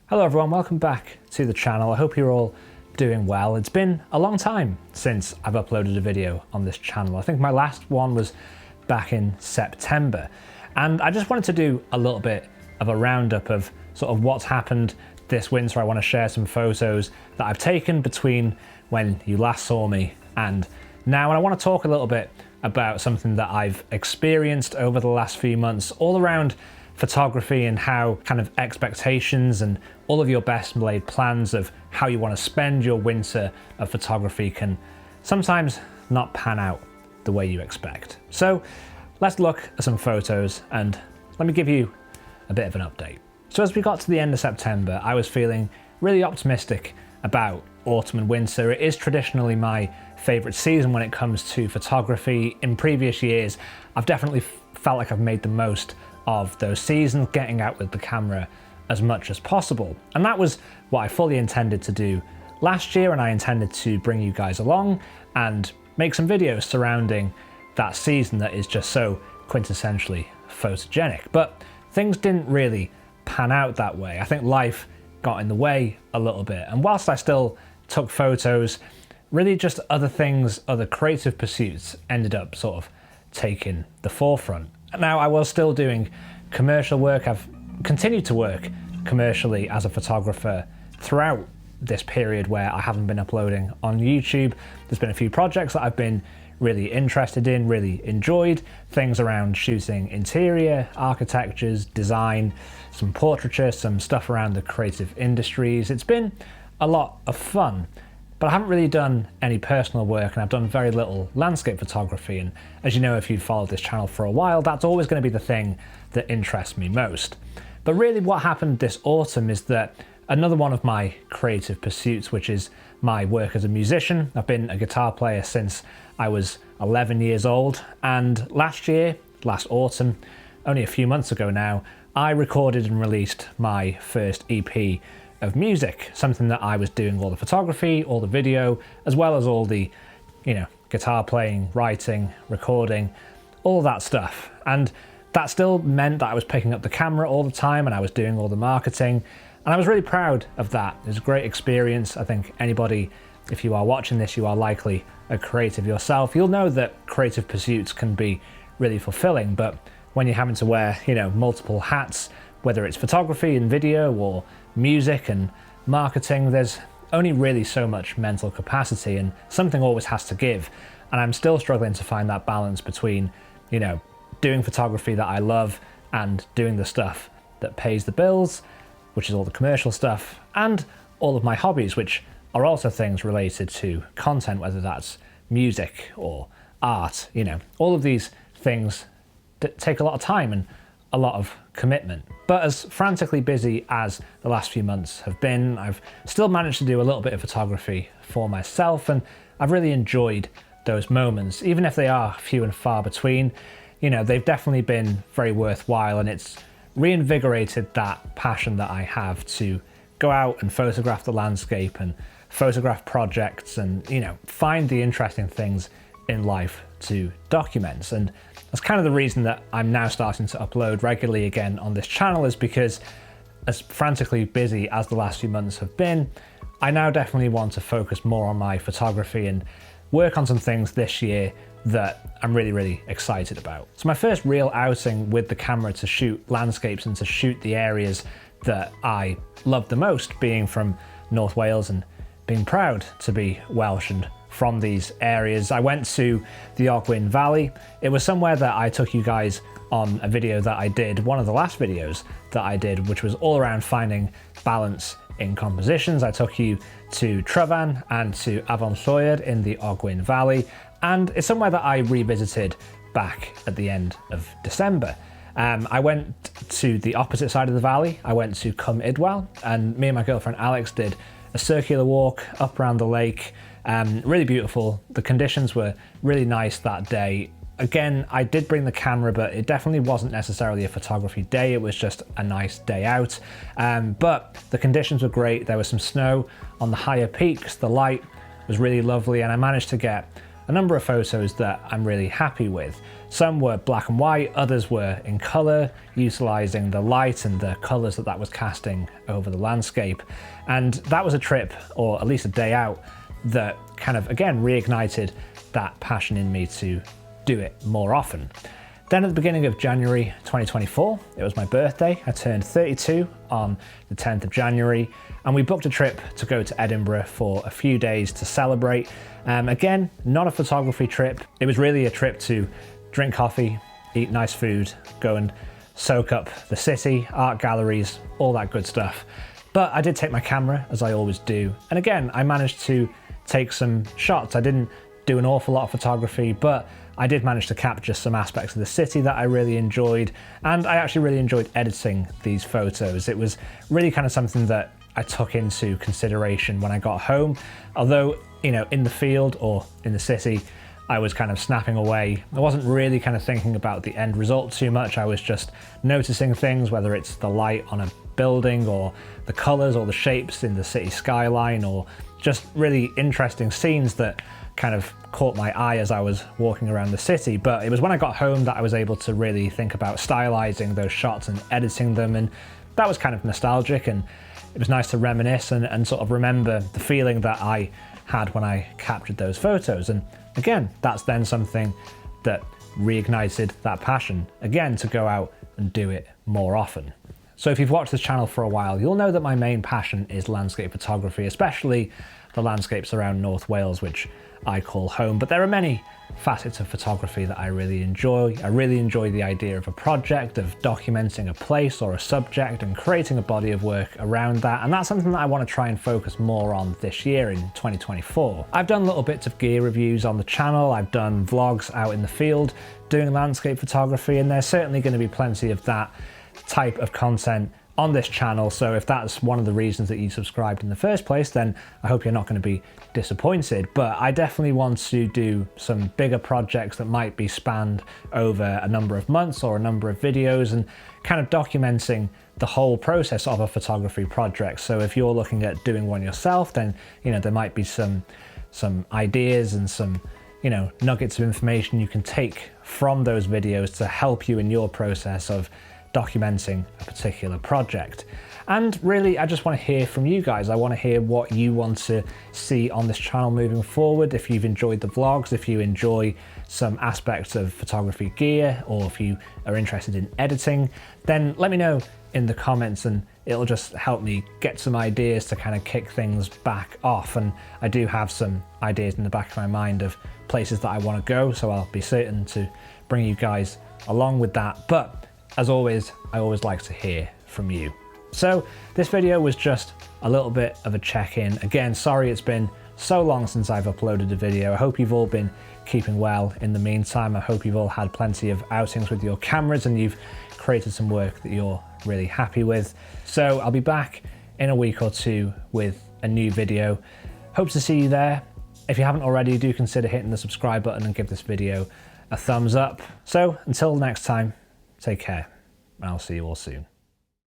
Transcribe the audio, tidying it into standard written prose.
Hello everyone, welcome back to the channel. I hope you're all doing well. It's been a long time since I've uploaded a video on this channel. I think my last one was back in September. And I just wanted to do a little bit of a roundup of sort of what's happened this winter. I want to share some photos that I've taken between when you last saw me and now. And I want to talk a little bit about something that I've experienced over the last few months all around photography and how kind of expectations and all of your best laid plans of how you want to spend your winter of photography can sometimes not pan out the way you expect. So let's look at some photos and let me give you a bit of an update. So as we got to the end of September, I was feeling really optimistic about autumn and winter. It is traditionally my favorite season when it comes to photography. In previous years, I've definitely felt like I've made the most of those seasons, getting out with the camera as much as possible. And that was what I fully intended to do last year, and I intended to bring you guys along and make some videos surrounding that season that is just so quintessentially photogenic. But things didn't really pan out that way. I think life got in the way a little bit. And whilst I still took photos, really just other things, other creative pursuits ended up sort of taking the forefront. Now, I was still doing commercial work. I've continued to work commercially as a photographer throughout this period where I haven't been uploading on YouTube. There's been a few projects that I've been really interested in, really enjoyed, things around shooting interior, architectures, design, some portraiture, some stuff around the creative industries. It's been a lot of fun. But I haven't really done any personal work, and I've done very little landscape photography. And as you know, if you've followed this channel for a while, that's always going to be the thing that interests me most. But really what happened this autumn is that another one of my creative pursuits, which is my work as a musician. I've been a guitar player since I was 11 years old. And last autumn, only a few months ago now, I recorded and released my first EP of music, something that I was doing all the photography, all the video, as well as all the, guitar playing, writing, recording, all that stuff. And that still meant that I was picking up the camera all the time and I was doing all the marketing. And I was really proud of that. It was a great experience. I think anybody, if you are watching this, you are likely a creative yourself. You'll know that creative pursuits can be really fulfilling, but when you're having to wear, multiple hats, whether it's photography and video or music and marketing, there's only really so much mental capacity and something always has to give. And I'm still struggling to find that balance between, doing photography that I love and doing the stuff that pays the bills, which is all the commercial stuff, and all of my hobbies, which are also things related to content, whether that's music or art. All of these things that take a lot of time and a lot of commitment. But as frantically busy as the last few months have been, I've still managed to do a little bit of photography for myself, and I've really enjoyed those moments. Even if they are few and far between, they've definitely been very worthwhile, and it's reinvigorated that passion that I have to go out and photograph the landscape and photograph projects and, find the interesting things in life to document. And that's kind of the reason that I'm now starting to upload regularly again on this channel, is because as frantically busy as the last few months have been, I now definitely want to focus more on my photography and work on some things this year that I'm really, really excited about. So my first real outing with the camera to shoot landscapes and to shoot the areas that I love the most, being from North Wales and being proud to be Welsh and from these areas. I went to the Ogwen Valley. It was somewhere that I took you guys on a video that I did, one of the last videos that I did, which was all around finding balance in compositions. I took you to Tryfan and to Afon Llwyd in the Ogwen Valley, and it's somewhere that I revisited back at the end of December. I went to the opposite side of the valley. I went to Cwm Idwal, and me and my girlfriend Alex did a circular walk up around the lake. Really beautiful. The conditions were really nice that day. Again, I did bring the camera, but it definitely wasn't necessarily a photography day. It was just a nice day out. But the conditions were great. There was some snow on the higher peaks. The light was really lovely, and I managed to get a number of photos that I'm really happy with. Some were black and white, others were in colour, utilising the light and the colours that was casting over the landscape. And that was a trip, or at least a day out, that kind of, again, reignited that passion in me to do it more often. Then at the beginning of January 2024, it was my birthday. I turned 32 on the 10th of January, and we booked a trip to go to Edinburgh for a few days to celebrate. Again, not a photography trip. It was really a trip to drink coffee, eat nice food, go and soak up the city, art galleries, all that good stuff. But I did take my camera, as I always do. And again, I managed to take some shots. I didn't do an awful lot of photography, but I did manage to capture some aspects of the city that I really enjoyed. And I actually really enjoyed editing these photos. It was really kind of something that I took into consideration when I got home. Although, you know, in the field or in the city, I was kind of snapping away. I wasn't really kind of thinking about the end result too much. I was just noticing things, whether it's the light on a building or the colors or the shapes in the city skyline, or just really interesting scenes that kind of caught my eye as I was walking around the city. But it was when I got home that I was able to really think about stylizing those shots and editing them, and that was kind of nostalgic, and it was nice to reminisce and sort of remember the feeling that I had when I captured those photos. And again, that's then something that reignited that passion, again, to go out and do it more often. So if you've watched this channel for a while, you'll know that my main passion is landscape photography, especially the landscapes around North Wales, which I call home. But there are many facets of photography that I really enjoy. I really enjoy the idea of a project, of documenting a place or a subject and creating a body of work around that. And that's something that I want to try and focus more on this year in 2024. I've done little bits of gear reviews on the channel. I've done vlogs out in the field doing landscape photography, and there's certainly going to be plenty of that type of content on this channel. So if that's one of the reasons that you subscribed in the first place, then I hope you're not going to be disappointed. But I definitely want to do some bigger projects that might be spanned over a number of months or a number of videos, and kind of documenting the whole process of a photography project. So if you're looking at doing one yourself, then, you know, there might be some ideas and some, you know, nuggets of information you can take from those videos to help you in your process of documenting a particular project. And really, I just want to hear from you guys. I want to hear what you want to see on this channel moving forward. If you've enjoyed the vlogs, if you enjoy some aspects of photography gear, or if you are interested in editing, then let me know in the comments, and it'll just help me get some ideas to kind of kick things back off. And I do have some ideas in the back of my mind of places that I want to go, so I'll be certain to bring you guys along with that. But as always, I always like to hear from you. So this video was just a little bit of a check-in. Again, sorry it's been so long since I've uploaded a video. I hope you've all been keeping well in the meantime. I hope you've all had plenty of outings with your cameras and you've created some work that you're really happy with. So I'll be back in a week or two with a new video. Hope to see you there. If you haven't already, do consider hitting the subscribe button and give this video a thumbs up. So until next time, take care, and I'll see you all soon.